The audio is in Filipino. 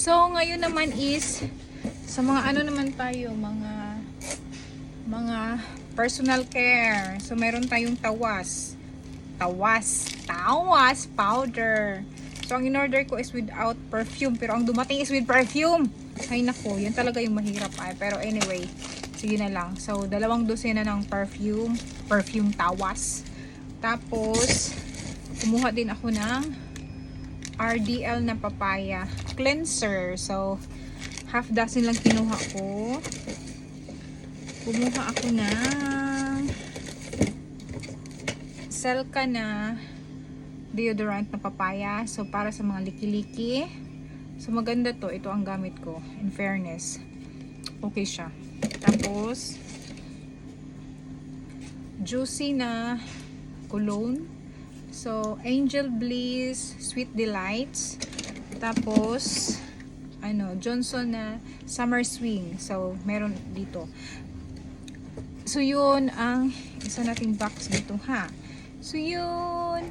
So, ngayon naman is sa mga ano naman tayo, mga personal care. So, meron tayong tawas powder. So, ang in-order ko is without perfume. Pero ang dumating is with perfume. Ay, naku. Yan talaga yung mahirap ay. Pero anyway, sige na lang. So, 2 dosena ng perfume tawas. Tapos, kumuha din ako ng RDL na papaya cleanser. So, half dozen lang kinuha ko. Kumuha ako ng Selka na deodorant na papaya. So, para sa mga liki-liki. So, maganda to. Ito ang gamit ko. In fairness. Okay siya. Tapos, juicy na cologne. So, Angel Bliss Sweet Delights. Tapos, Johnson na Summer Swing. So, meron dito. So, yun ang isa nating box dito, ha? So, yun.